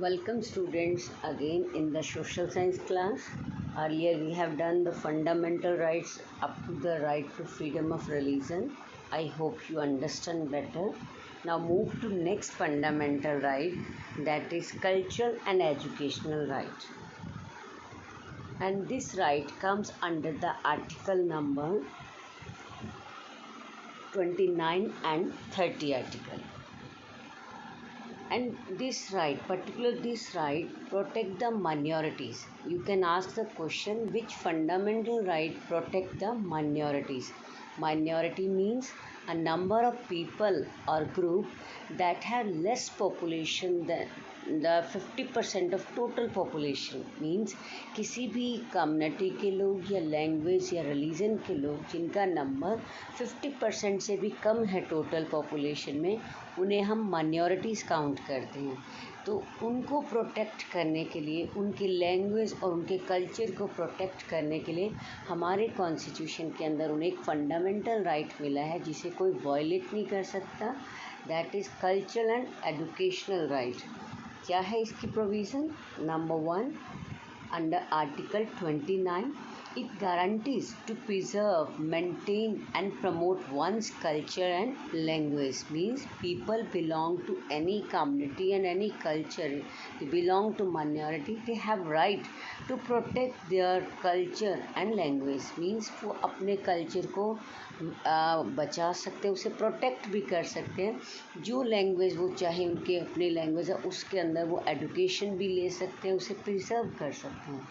Welcome students again in the social science class. Earlier we have done the fundamental rights up to the right to freedom of religion. I hope you understand better. Now move to next fundamental right, that is cultural and educational right. And this right comes under the article number 29 and 30 article. And this right, particularly this right, protect the minorities. You can ask the question, which fundamental right protect the minorities? Minority means a number of people or group that have less population than the 50% of total population. Means किसी भी community के लोग या language या religion के लोग जिनका number 50% से भी कम है टोटल पॉपुलेशन में, उन्हें हम माइनॉरिटीज़ काउंट करते हैं। तो उनको प्रोटेक्ट करने के लिए, उनकी लैंग्वेज और उनके कल्चर को प्रोटेक्ट करने के लिए हमारे कॉन्स्टिट्यूशन के अंदर उन्हें एक फंडामेंटल राइट मिला है जिसे कोई वायलेट नहीं कर सकता। That is cultural and educational right. क्या है इसकी provision? Number 1, under Article 29, it guarantees to preserve, maintain and promote one's culture and language. Means people belong to any community and any culture, they belong to minority, they have right to protect their culture and language. Means वो अपने culture को बचा सकते हैं, उसे protect भी कर सकते हैं। जो लैंग्वेज वो चाहे उनके अपनी लैंग्वेज है उसके अंदर वो एजुकेशन भी ले सकते हैं, उसे प्रिजर्व कर सकते हैं।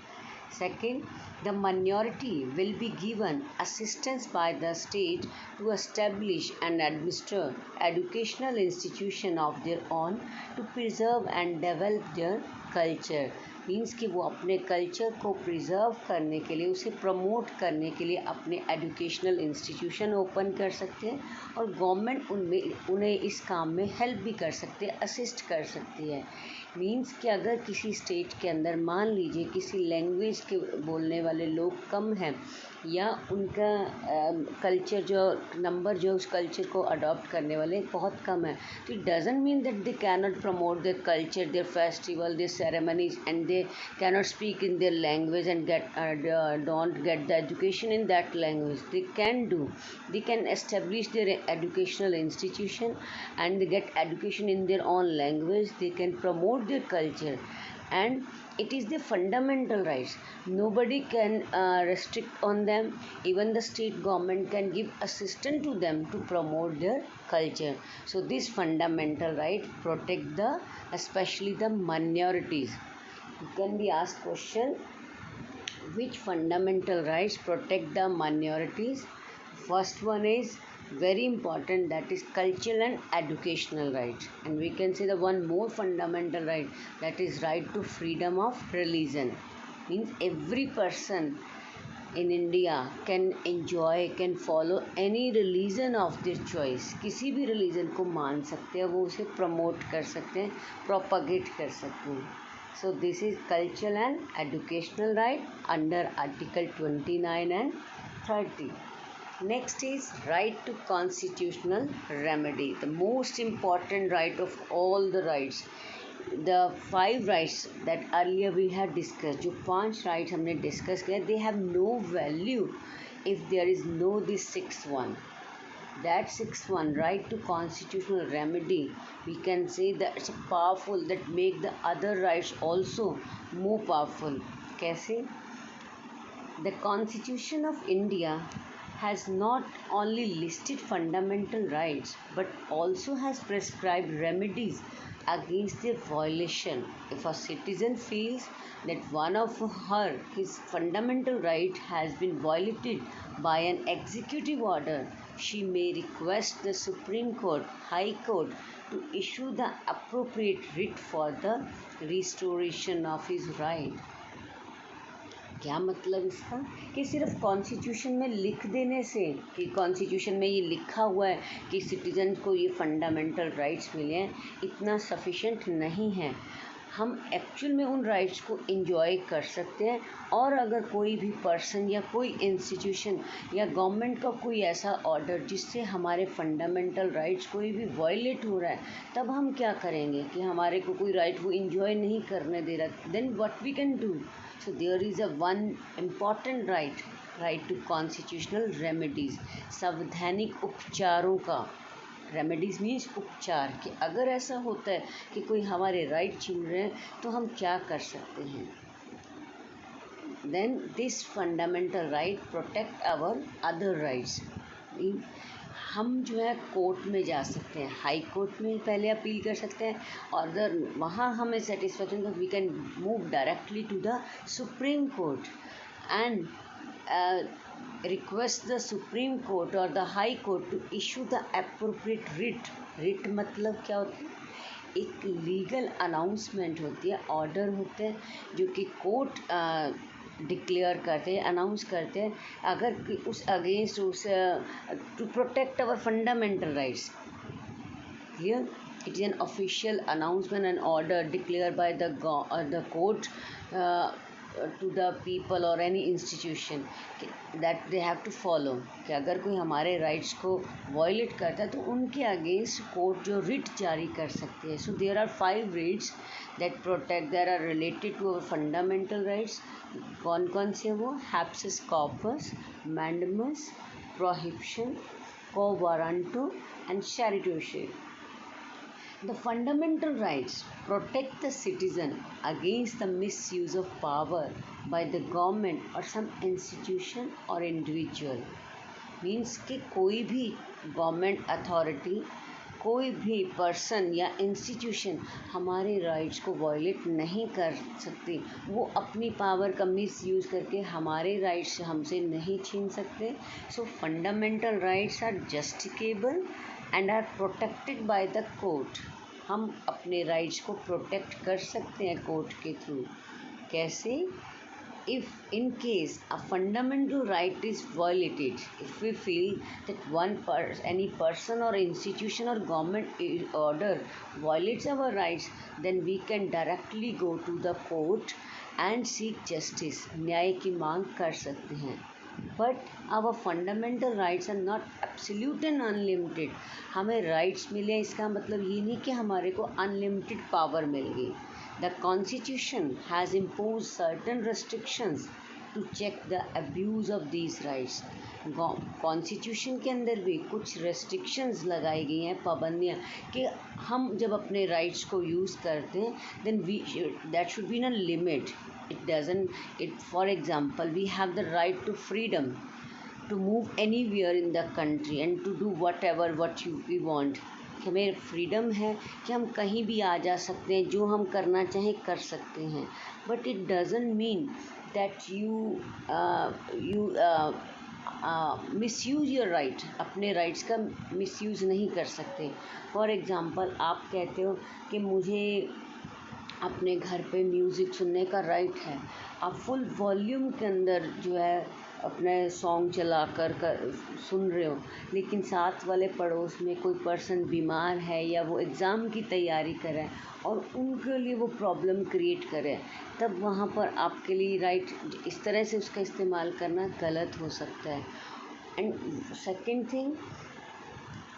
Second, the minority will be given assistance by the state to establish and administer educational institution of their own to preserve and develop their culture. Means कि वो अपने कल्चर को प्रिजर्व करने के लिए, उसे प्रमोट करने के लिए अपने एजुकेशनल इंस्टीट्यूशन ओपन कर सकते हैं और गवर्नमेंट उन्हें इस काम में हेल्प भी कर सकते हैं, असिस्ट कर सकती है। मीन्स कि अगर किसी स्टेट के अंदर मान लीजिए किसी लैंग्वेज के बोलने वाले लोग कम हैं या उनका कल्चर जो नंबर जो उस कल्चर को अडॉप्ट करने वाले बहुत कम है, तो it doesn't mean that they cannot promote their culture, their festival, their ceremonies and they cannot speak in their language and don't get the education in that language. They can do, they can establish their educational institution and they get education in their own language, they can promote their culture and it is the fundamental rights. Nobody can restrict on them. Even the state government can give assistance to them to promote their culture. So this fundamental right protect the especially the minorities. You can be asked question, which fundamental rights protect the minorities? First one is very important, that is cultural and educational rights. And we can say the one more fundamental right, that is right to freedom of religion. Means every person in India can enjoy, can follow any religion of their choice. किसी भी religion को मान सकते हैं, वो उसे promote कर सकते हैं, propagate कर सकते हैं. So this is cultural and educational right under Article 29 and 30. Next is right to constitutional remedy, the most important right of all the rights. The 5 rights that earlier we had discussed, जो 5 rights हमने discuss किया, they have no value if there is no this 6th one. That 6th one, right to constitutional remedy, we can say that it's powerful, that make the other rights also more powerful. कैसे? The Constitution of India has not only listed fundamental rights but also has prescribed remedies against their violation. If a citizen feels that one of his fundamental right has been violated by an executive order, she may request the Supreme Court, High Court to issue the appropriate writ for the restoration of his right. क्या मतलब इसका? कि सिर्फ constitution में लिख देने से, कि कॉन्स्टिट्यूशन में ये लिखा हुआ है कि सिटीजन को ये फंडामेंटल राइट्स मिले हैं, इतना सफिशेंट नहीं है. हम एक्चुअल में उन राइट्स को इंजॉय कर सकते हैं। और अगर कोई भी पर्सन या कोई इंस्टीट्यूशन या गवर्नमेंट का कोई ऐसा ऑर्डर जिससे हमारे फंडामेंटल राइट्स कोई भी वायलेट हो रहा है, तब हम क्या करेंगे कि हमारे को कोई राइट वो इंजॉय नहीं करने दे रहा, then what we can do. So there is a one important right to constitutional remedies, संवैधानिक उपचारों का। रेमेडीज़ मीन्स उपचार, कि अगर ऐसा होता है कि कोई हमारे राइट छीन रहे हैं तो हम क्या कर सकते हैं। Then this fundamental right protect our other rights. हम जो है कोर्ट में जा सकते हैं, हाई कोर्ट में पहले अपील कर सकते हैं, और अगर वहाँ हमें सेटिस्फेक्शन तो we can move directly to the Supreme Court and request the Supreme Court or the High Court to issue the appropriate writ। writ मतलब क्या होता है? एक लीगल अनाउंसमेंट होती है, ऑर्डर होते हैं जो कि कोर्ट डिक्लेयर करते हैं, अनाउंस करते हैं, अगर उस अगेंस्ट उस to protect our fundamental rights. Clear? It is an official announcement and order declared by the court to the people or any institution that they have to follow, कि अगर कोई हमारे राइट्स को वायलेट करता है तो उनके अगेंस्ट कोर्ट जो रिट जारी कर सकती है। So there are 5 writs that protect, there are related to our fundamental rights. कौन कौन से वो? Habeas corpus, mandamus, prohibition, quo warranto and certiorari. The fundamental rights protect the citizen against the misuse of power by the government or some institution or individual। Means कि कोई भी government authority, कोई भी person या institution हमारे rights को violet नहीं कर सकती। वो अपनी पावर का मिसयूज़ करके हमारे राइट्स हमसे नहीं छीन सकते। So fundamental rights are justiciable and are protected by the court. हम अपने राइट्स को प्रोटेक्ट कर सकते हैं कोर्ट के थ्रू। कैसे? If in case a fundamental right is violated, if we feel that any person or institution or government order violates our rights, then we can directly go to the court and seek justice। न्याय की मांग कर सकते हैं। But our fundamental rights are not absolute and unlimited. हमें rights मिले इसका मतलब ये नहीं कि हमारे को अनलिमिटेड पावर मिल गई। The constitution has impose certain restrictions to check the abuse of these rights. Constitution के अंदर भी कुछ रेस्ट्रिक्शंस लगाई गई हैं, पाबंदियाँ, कि हम जब अपने राइट्स को यूज़ करते हैं then that should be in a limit. For example, we have the right to freedom to move anywhere in the country and to do whatever we want। कि हमें फ्रीडम है कि हम कहीं भी आ जा सकते हैं, जो हम करना चाहें कर सकते हैं। But it doesn't mean that you misuse your right. अपने राइट्स का मिसयूज़ नहीं कर सकते। फॉर एग्ज़ाम्पल, आप कहते हो कि मुझे अपने घर पे म्यूज़िक सुनने का राइट है। आप फुल वॉल्यूम के अंदर जो है अपने सॉन्ग चला कर सुन रहे हो, लेकिन साथ वाले पड़ोस में कोई पर्सन बीमार है या वो एग्ज़ाम की तैयारी कर रहा है और उनके लिए वो प्रॉब्लम क्रिएट करे, तब वहाँ पर आपके लिए राइट इस तरह से उसका इस्तेमाल करना गलत हो सकता है। एंड सेकेंड थिंग,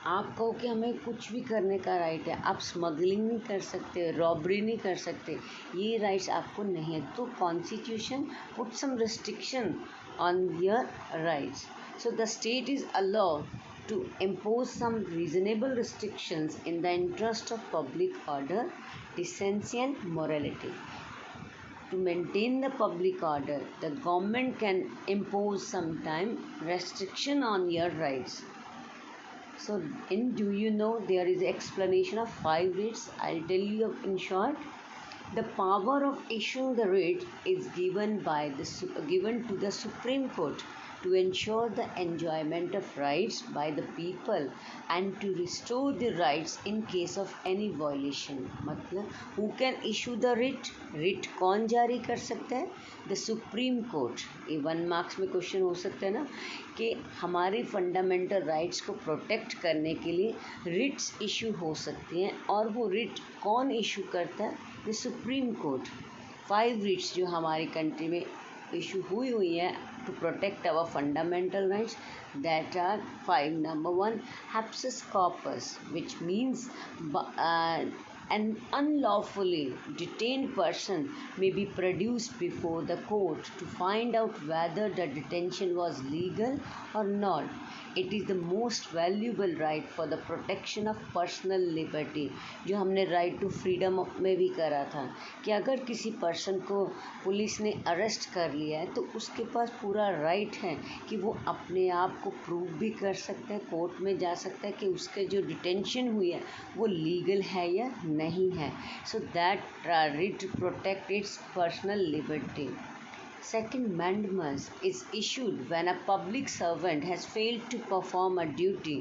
आप कहो कि हमें कुछ भी करने का राइट है, आप स्मगलिंग नहीं कर सकते, रॉबरी नहीं कर सकते, ये राइट्स आपको नहीं है। तो constitution put some restriction on your rights. So the state is allowed to impose some reasonable restrictions in the interest of public order, decency and morality. To maintain the public order, the government can impose sometime restriction on your rights। So do you know there is explanation of 5 writs? I'll tell you in short. The power of issuing the writ is given to the Supreme Court to ensure the enjoyment of rights by the people and to restore the rights in case of any violation। मतलब who can issue the writ? writ कौन जारी कर सकता है? The Supreme Court। ये 1 marks में question हो सकता है ना, कि हमारे फंडामेंटल राइट्स को प्रोटेक्ट करने के लिए रिट्स इशू हो सकती हैं, और वो रिट कौन इशू करता है? द सुप्रीम कोर्ट 5 रिट्स जो हमारी कंट्री में इशू हुई हैं to protect our fundamental rights, that are 5. Number 1, habeas corpus, which means an unlawfully detained person may be produced before the court to find out whether the detention was legal or not. It is the most valuable right for the protection of personal liberty, जो हमने right to freedom में भी करा था कि अगर किसी person को पुलिस ने अरेस्ट कर लिया है तो उसके पास पूरा राइट है कि वो अपने आप को प्रूव भी कर सकता है, कोर्ट में जा सकता है कि उसके जो डिटेंशन हुई है वो लीगल है या नहीं है. So that right protect it's personal liberty. Second, mandamus is issued when a public servant has failed to perform a duty.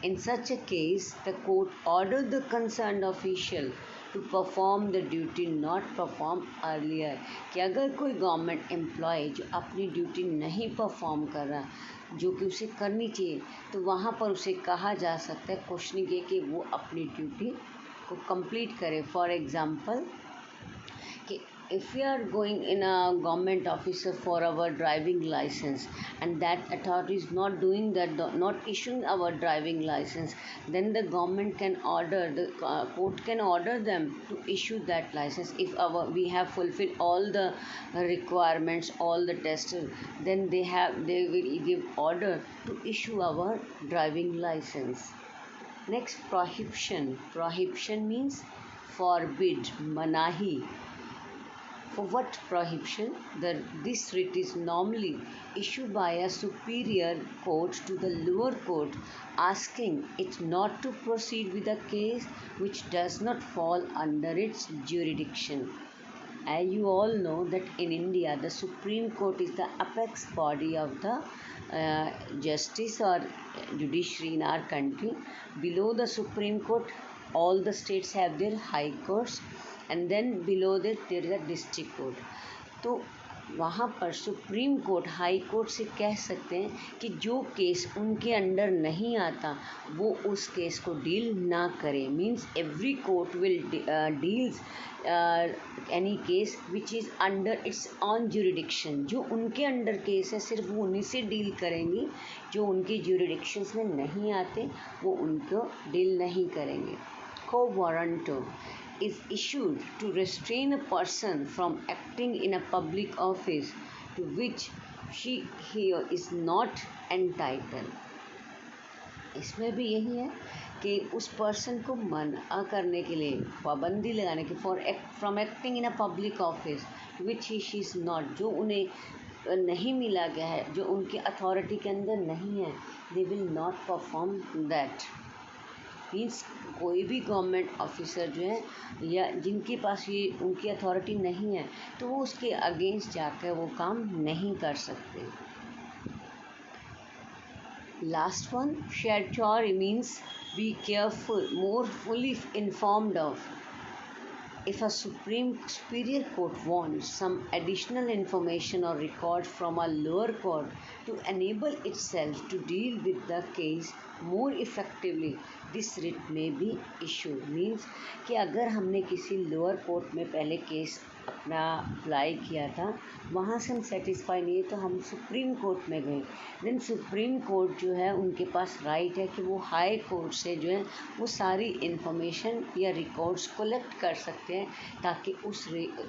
In such a case, the court orders the concerned official to perform the duty not performed earlier. कि अगर कोई government employ जो अपनी duty नहीं perform कर रहा जो कि उसे करनी चाहिए तो वहाँ पर उसे कहा जा सकता है क्वेश्चनिंग ये कि वो अपनी ड्यूटी को कंप्लीट करे. फॉर एग्ज़ाम्पल कि if we are going in a government officer for our driving license and that authority is not doing that, not issuing our driving license, then the government can order, the court can order them to issue that license. If we have fulfilled all the requirements, all the tests, then they will give order to issue our driving license. Next, prohibition. Prohibition means forbid, manahi. For what prohibition? This writ is normally issued by a superior court to the lower court, asking it not to proceed with a case which does not fall under its jurisdiction. As you all know that in India, the Supreme Court is the apex body of the justice or judiciary in our country. Below the Supreme Court, all the states have their high courts. And then below that there is a district court. तो वहाँ पर supreme court high court से कह सकते हैं कि जो case उनके अंडर नहीं आता वो उस केस को डील ना करे. Means every court will deals any case which is under its on jurisdiction. जो उनके अंडर केस है सिर्फ वो उन्हीं से डील करेंगी, जो उनकी ज्यूरिडिक्शंस में नहीं आते वो उनको डील नहीं करेंगे. को warranto is issued to restrain a person from acting in a public office to which he is not entitled. इसमें भी यही है कि उस पर्सन को मना करने के लिए, पाबंदी लगाने के from acting in a public office which he she is not, जो उन्हें नहीं मिला गया है, जो उनकी अथॉरिटी के अंदर नहीं है, they will not perform that. Means कोई भी गवर्नमेंट ऑफिसर जो है या जिनके पास ये उनकी अथॉरिटी नहीं है तो वो उसके अगेंस्ट जाकर वो काम नहीं कर सकते. Last one, certiorari means be careful, more fully informed of. If a superior court wants some additional information or record from a lower court to enable itself to deal with the case more effectively, this writ may be issued. Means कि अगर हमने किसी lower court में पहले case अपना apply किया था, वहाँ से हम सेटिस्फाई नहीं है तो हम सुप्रीम कोर्ट में गए. देन सुप्रीम कोर्ट जो है उनके पास राइट है कि वो हाई कोर्ट से जो है वो सारी इन्फॉर्मेशन या रिकॉर्ड्स कलेक्ट कर सकते हैं ताकि उस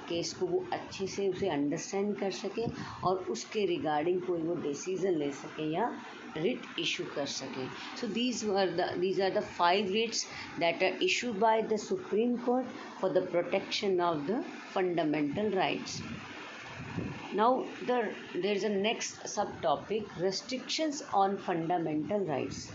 केस को वो अच्छे से उसे अंडरस्टैंड कर सके और उसके रिगार्डिंग कोई वो डिसीज़न ले सके या writ issue कर सकें. So these are the 5 writs that are issued by the Supreme Court for the protection of the fundamental rights. Now there is a next subtopic, restrictions on fundamental rights.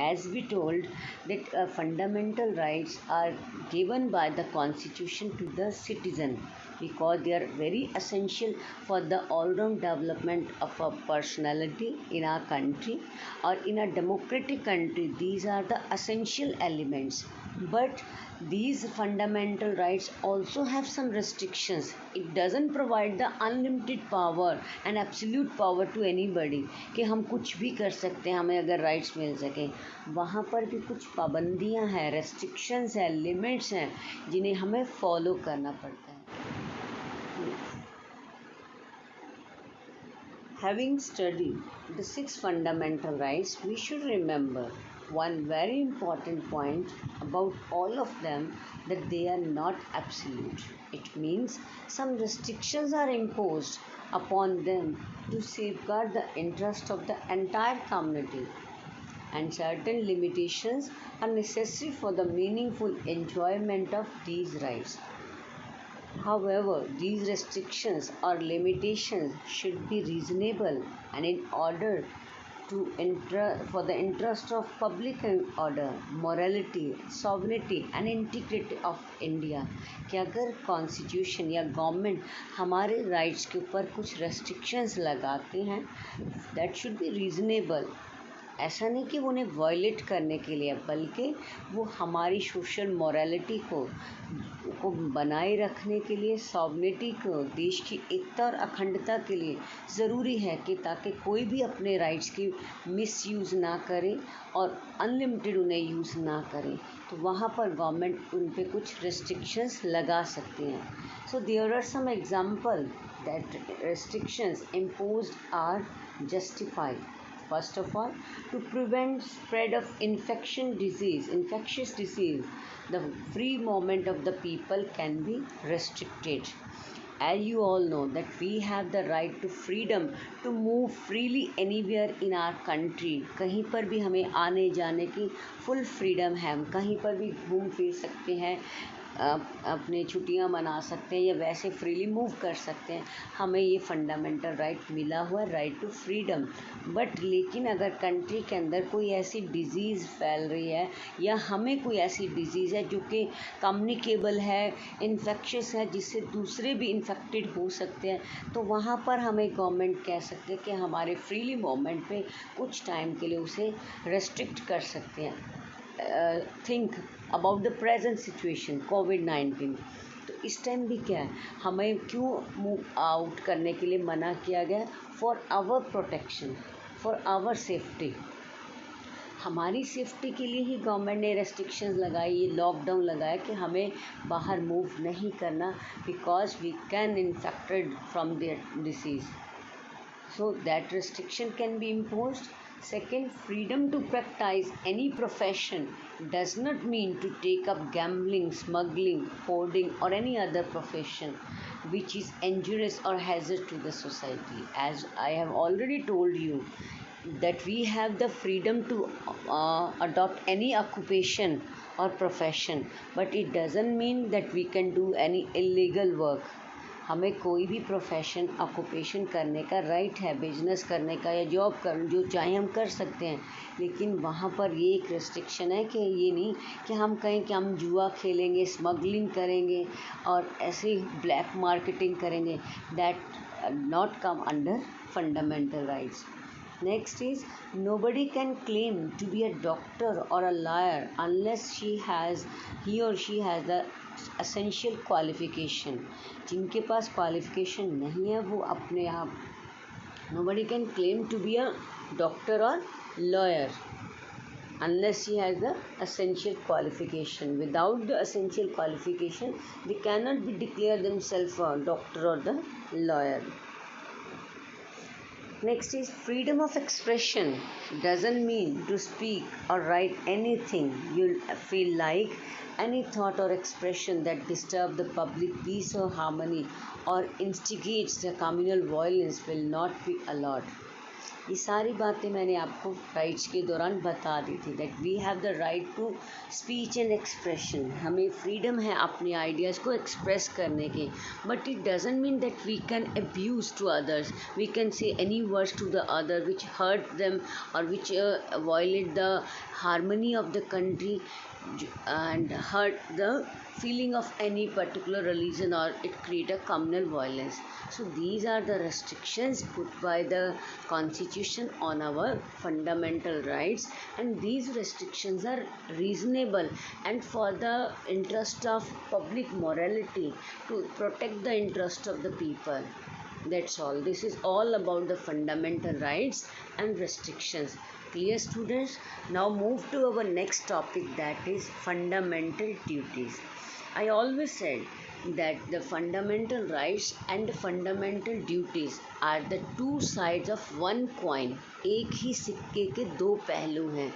As we told that fundamental rights are given by the Constitution to the citizen because they are very essential for the all-round development of a personality in our country, or in a democratic country these are the essential elements. But these fundamental rights also have some restrictions. It doesn't provide the unlimited power and absolute power to anybody कि हम कुछ भी कर सकते हैं, हमें अगर rights मिल सकें. वहाँ पर भी कुछ पाबंदियाँ हैं, रेस्ट्रिक्शंस हैं, लिमिट्स हैं जिन्हें हमें फॉलो करना पड़ता है. Having studied the 6 fundamental rights, we should remember one very important point about all of them, that they are not absolute. It means some restrictions are imposed upon them to safeguard the interest of the entire community, and certain limitations are necessary for the meaningful enjoyment of these rights. However, these restrictions or limitations should be reasonable and in order to for the interest of public order, morality, sovereignty and integrity of India. कि अगर constitution या government हमारे rights के ऊपर कुछ restrictions लगाते हैं, that should be reasonable. ऐसा नहीं कि वो उन्हें वायलेट करने के लिए, बल्कि वो हमारी सोशल मोरालिटी को बनाए रखने के लिए, सॉवरेनिटी को, देश की एकता और अखंडता के लिए ज़रूरी है कि ताकि कोई भी अपने राइट्स की मिसयूज़ ना करे और अनलिमिटेड उन्हें यूज़ ना करे. तो वहाँ पर गवर्नमेंट उन पे कुछ रिस्ट्रिक्शंस लगा सकती हैं. So there are some example that restrictions imposed are justified. First of all, to prevent spread of infectious disease, the free movement of the people can be restricted. As you all know that we have the right to freedom to move freely anywhere in our country. कहीं पर भी हमें आने जाने की full freedom है, हम कहीं पर भी घूम फिर सकते हैं, अपने छुट्टियां मना सकते हैं या वैसे फ्रीली मूव कर सकते हैं. हमें ये फंडामेंटल राइट मिला हुआ है, राइट टू फ्रीडम. बट लेकिन अगर कंट्री के अंदर कोई ऐसी डिज़ीज़ फैल रही है या हमें कोई ऐसी डिज़ीज़ है जो कि कम्युनिकेबल है, इन्फेक्शियस है, जिससे दूसरे भी इन्फेक्टेड हो सकते हैं, तो वहाँ पर हमें गवर्नमेंट कह सकते हैं कि हमारे फ्रीली मूवमेंट पे कुछ टाइम के लिए उसे रेस्ट्रिक्ट कर सकते हैं. Think about the present situation कोविड-19. तो इस टाइम भी क्या है, हमें क्यों मूव आउट करने के लिए मना किया गया? For our protection, for our safety. हमारी सेफ्टी के लिए ही गवर्नमेंट ने रेस्ट्रिक्शंस लगाई, ये लॉकडाउन लगाया कि हमें बाहर मूव नहीं करना, because we can infected from the disease. So that restriction can be imposed. Second, freedom to practice any profession does not mean to take up gambling, smuggling, hoarding or any other profession which is injurious or hazard to the society. As I have already told you that we have the freedom to adopt any occupation or profession, but it doesn't mean that we can do any illegal work. हमें कोई भी profession occupation करने का right है, business करने का या job कर जो चाहे हम कर सकते हैं. लेकिन वहाँ पर ये एक रेस्ट्रिक्शन है कि ये नहीं कि हम कहें कि हम जुआ खेलेंगे, स्मगलिंग करेंगे और ऐसे ब्लैक मार्केटिंग करेंगे. That not come under fundamental rights. Next is, nobody can claim to be a doctor or a lawyer unless he or she has the essential qualification. जिनके पास qualification नहीं है वो अपने आप, nobody can claim to be a doctor or lawyer unless he has the essential qualification. Without the essential qualification, they cannot be declare themselves a doctor or the lawyer. Next is, freedom of expression doesn't mean to speak or write anything you feel like. Any thought or expression that disturb the public peace or harmony or instigates the communal violence will not be allowed. ये सारी बातें मैंने आपको rights के दौरान बता दी थी. That we have the right to speech and expression. हमें फ्रीडम है अपने आइडियाज़ को एक्सप्रेस करने की, but it doesn't mean that we can abuse to others. We can say any words to the other which hurt them और which violate the harmony of the country. and hurt the feeling of any particular religion, or it create a communal violence. So these are the restrictions put by the constitution on our fundamental rights, and these restrictions are reasonable and for the interest of public morality, to protect the interest of the people. That's all. This is all about the fundamental rights and restrictions. Clear, students? Now move to our next topic, that is fundamental duties. I always said that the fundamental rights and the fundamental duties are the two sides of one coin. एक ही सिक्के के दो पहलू हैं.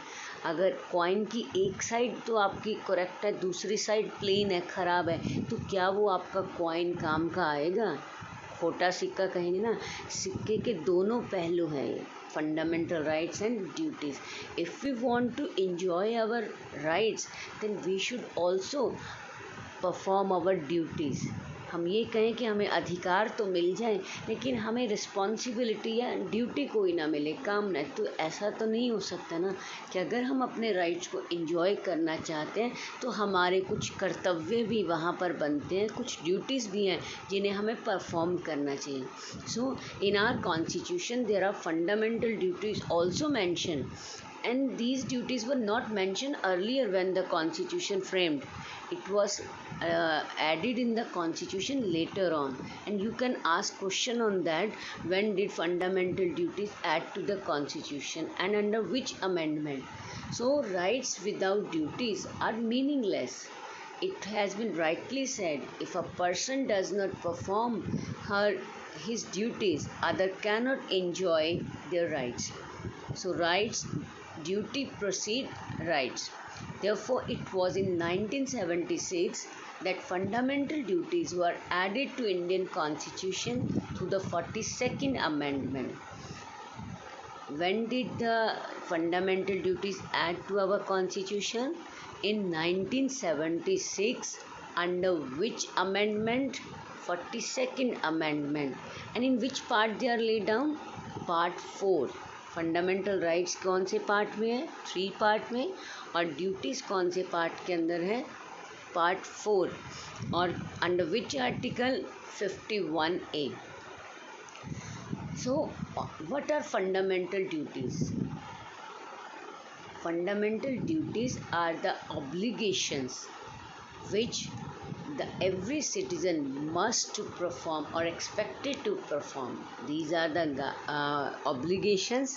अगर coin की एक side तो आपकी करेक्ट है, दूसरी साइड प्लेन है, ख़राब है, तो क्या वो आपका कॉइन काम का आएगा? खोटा सिक्का कहेंगे ना. सिक्के के दोनों पहलू हैं ये, fundamental rights and duties. If we want to enjoy our rights, then we should also perform our duties. हम ये कहें कि हमें अधिकार तो मिल जाए, लेकिन हमें रिस्पॉन्सिबिलिटी या ड्यूटी कोई ना मिले, काम ना. तो ऐसा तो नहीं हो सकता ना कि अगर हम अपने राइट्स को एंजॉय करना चाहते हैं तो हमारे कुछ कर्तव्य भी वहाँ पर बनते हैं, कुछ ड्यूटीज़ भी हैं जिन्हें हमें परफॉर्म करना चाहिए. So in our constitution there are fundamental duties also mentioned, and these duties were not mentioned earlier when the constitution framed. It was added in the constitution later on, and you can ask question on that: when did fundamental duties add to the constitution and under which amendment? So rights without duties are meaningless. It has been rightly said, if a person does not perform his duties, other cannot enjoy their rights. So rights, duty precede rights. Therefore, it was in 1976 that fundamental duties were added to Indian Constitution through the 42nd Amendment. When did the fundamental duties add to our Constitution? In 1976. Under which amendment? 42nd Amendment. And in which part they are laid down? Part 4. Fundamental rights कौन से part में है? 3 part में. और duties कौन से part के अंदर है? पार्ट 4. और under which article? 51A. So what are fundamental duties? Fundamental duties are the obligations which every citizen must to perform or expected to perform. These are the obligations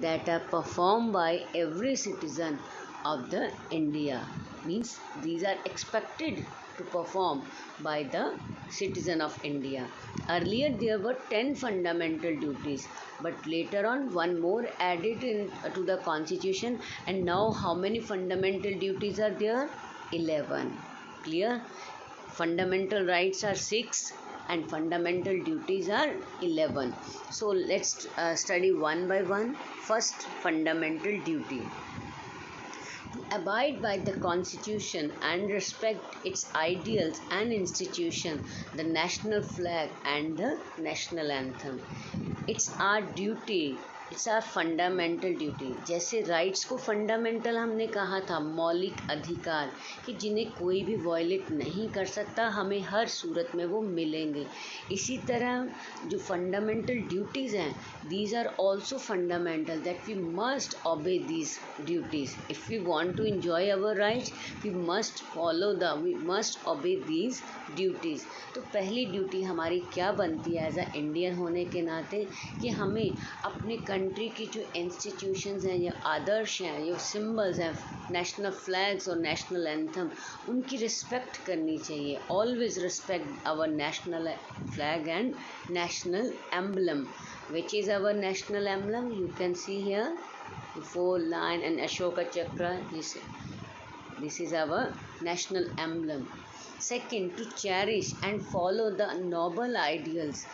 that are performed by every citizen of the India. Means these are expected to perform by the citizen of India. Earlier there were 10 fundamental duties, but later on one more added to the constitution, and now how many fundamental duties are there? 11. Clear? Fundamental rights are 6 and fundamental duties are 11. So let's study one by one. First, fundamental duty: to abide by the constitution and respect its ideals and institutions, the national flag and the national anthem. It's our duty, it's our fundamental duty. जैसे rights को fundamental हमने कहा था, मौलिक अधिकार, कि जिन्हें कोई भी वायलेट नहीं कर सकता, हमें हर सूरत में वो मिलेंगे. इसी तरह जो फंडामेंटल ड्यूटीज़ हैं, these are also fundamental, that we must obey these duties. If we want to enjoy our rights, we must obey these duties. तो पहली ड्यूटी हमारी क्या बनती है एज अ इंडियन होने के नाते, कि हमें अपने कंट्री की जो इंस्टीट्यूशंस हैं या आदर्श हैं, जो सिंबल्स हैं, नेशनल फ्लैग्स और नेशनल एंथम, उनकी रिस्पेक्ट करनी चाहिए. Always respect our national flag and national emblem. Which is our national emblem? You can see here 4 line and Ashoka Chakra. This is our national emblem. Second, to cherish and follow the noble ideals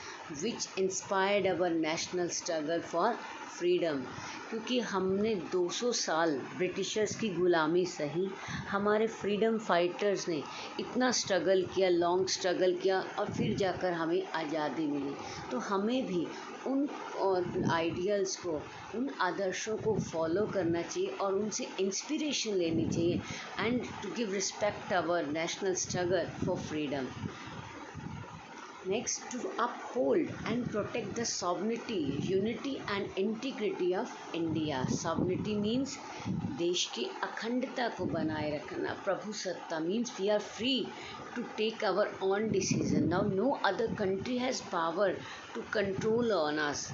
which inspired our national struggle for freedom. क्योंकि हमने 200 साल Britishers की ग़ुलामी सही, हमारे freedom fighters ने इतना struggle किया, long struggle किया और फिर जाकर हमें आज़ादी मिली। तो हमें भी उन आइडियल्स को, उन आदर्शों को फॉलो करना चाहिए और उनसे इंस्पिरेशन लेनी चाहिए and to give respect our national struggle for freedom. Next, to uphold and protect the sovereignty, unity and integrity of India. Sovereignty means देश की अखंडता को बनाए रखना. प्रभुसत्ता means we are free to take our own decision. Now no other country has power to control on us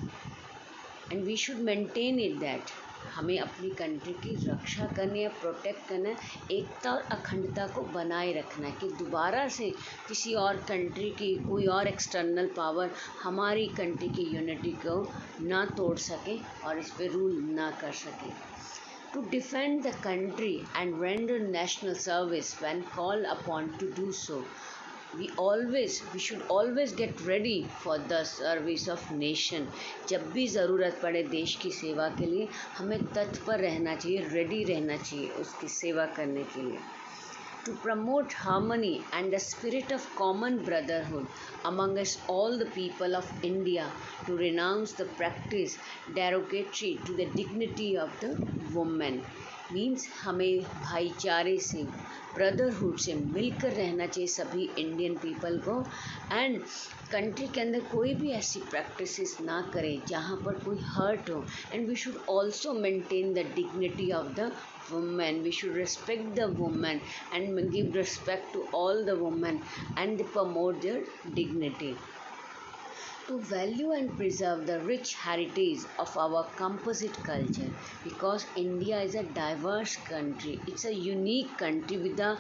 and we should maintain it that. हमें अपनी country की रक्षा करनी है, प्रोटेक्ट करना है, एकता और अखंडता को बनाए रखना है कि दोबारा से किसी और कंट्री की कोई और एक्सटर्नल पावर हमारी कंट्री की यूनिटी को ना तोड़ सके और इस पे रूल ना कर सके. To defend the country and render national service when called upon to do so. We should always get ready for the service of nation. जब भी ज़रूरत पड़े देश की सेवा के लिए हमें तत्पर रहना चाहिए, रेडी रहना चाहिए उसकी सेवा करने के लिए. To promote harmony and the spirit of common brotherhood among us all the people of India, to renounce the practice derogatory to the dignity of the woman. Means हमें भाईचारे से, ब्रदरहुड से मिलकर रहना चाहिए सभी इंडियन पीपल को and country के अंदर कोई भी ऐसी प्रैक्टिसेस ना करें जहाँ पर कोई हर्ट हो. And we should also maintain the dignity of the women. We should respect the women and give respect to all the women and promote their dignity. To value and preserve the rich heritage of our composite culture, because India is a diverse country. It's a unique country with a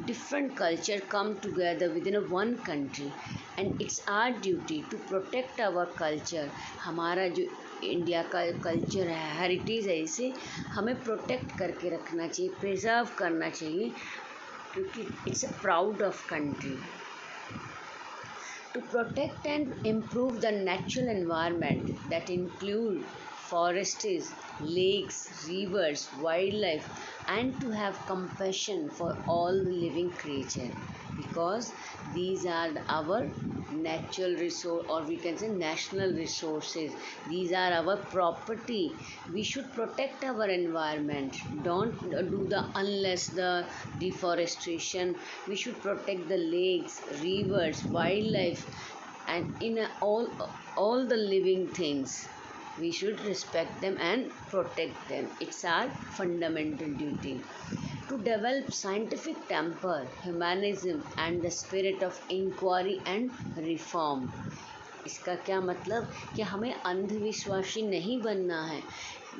different culture come together within a one country, and it's our duty to protect our culture. हमारा जो India का culture है, heritage है, इसे हमें protect करके रखना चाहिए, प्रिजर्व करना चाहिए क्योंकि it's a proud of country. To protect and improve the natural environment that include forests, lakes, rivers, wildlife, and to have compassion for all the living creature, because these are our natural resource, or we can say national resources. These are our property. We should protect our environment. Don't do the unless the deforestation. We should protect the lakes, rivers, wildlife, and in all the living things. We should respect them and protect them. It's our fundamental duty. To develop scientific temper, humanism, and the spirit of inquiry and reform. इसका क्या मतलब कि हमें अंधविश्वासी नहीं बनना है.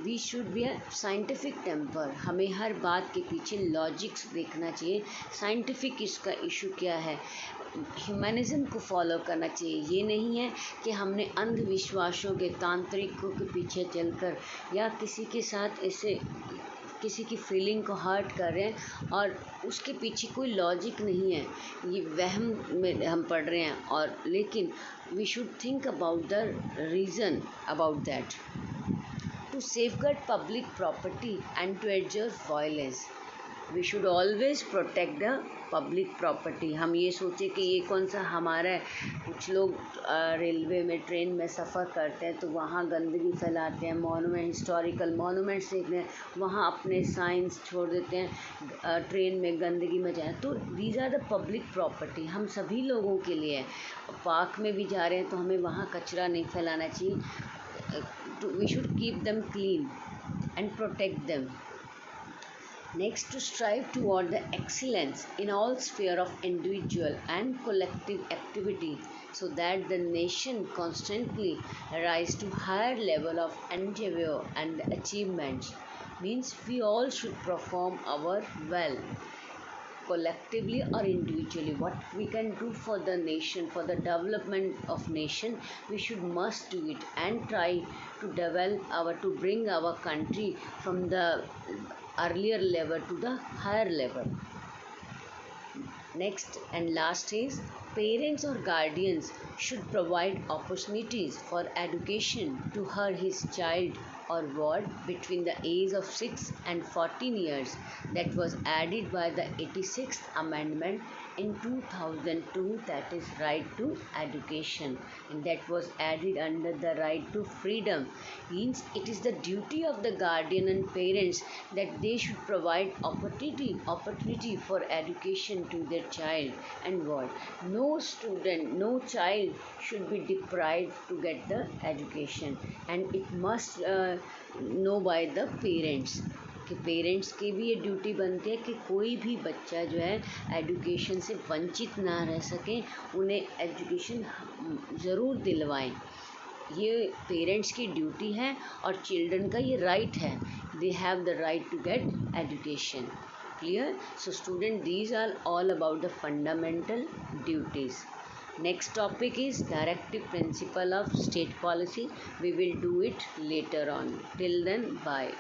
We should be a scientific temper. हमें हर बात के पीछे लॉजिक्स देखना चाहिए. साइंटिफिक इसका इशू क्या है, ह्यूमनिज़म को फॉलो करना चाहिए. ये नहीं है कि हमने अंधविश्वासों के, तांत्रिकों के पीछे चलकर या किसी के साथ ऐसे किसी की फीलिंग को हर्ट कर रहे हैं और उसके पीछे कोई लॉजिक नहीं है. ये वहम में हम पढ़ रहे हैं. और लेकिन we should think about the reason about that. To safeguard public property and to abjure violence. We should always protect the public property. हम ये सोचे कि ये कौन सा हमारा है. कुछ लोग रेलवे में, ट्रेन में सफ़र करते हैं तो वहाँ गंदगी फैलाते हैं, मोनूमेंट, हिस्टोरिकल मोनूमेंट्स देखते हैं, वहाँ अपने साइंस छोड़ देते हैं, ट्रेन में गंदगी मचाएं. तो these are the public property. हम सभी लोगों के लिए है. पार्क में भी जा रहे हैं तो हमें वहाँ कचरा नहीं फैलाना चाहिए. We should keep them clean and protect them. Next, to strive toward the excellence in all sphere of individual and collective activity, so that the nation constantly rise to higher level of endeavor and achievements. Means we all should perform our well, collectively or individually. What we can do for the nation, for the development of nation, we should must do it and try to develop to bring our country from the earlier level to the higher level. Next and last is Parents or guardians should provide opportunities for education to his child or ward between the age of 6 and 14 years. That was added by the 86th Amendment in 2002, that is right to education, and that was added under the right to freedom. Means it is the duty of the guardian and parents that they should provide opportunity for education to their child and ward. No student, no child should be deprived to get the education, and it must know by the parents कि parents की भी ये duty बनती है कि कोई भी बच्चा जो है एजुकेशन से वंचित ना रह सके, उन्हें एजुकेशन ज़रूर दिलवाएं। ये पेरेंट्स की ड्यूटी है और चिल्ड्रन का ये राइट है, they have the right to get education. Clear? So student, these are all about the fundamental duties. Next topic is directive principle of state policy. We will do it later on. Till then, bye.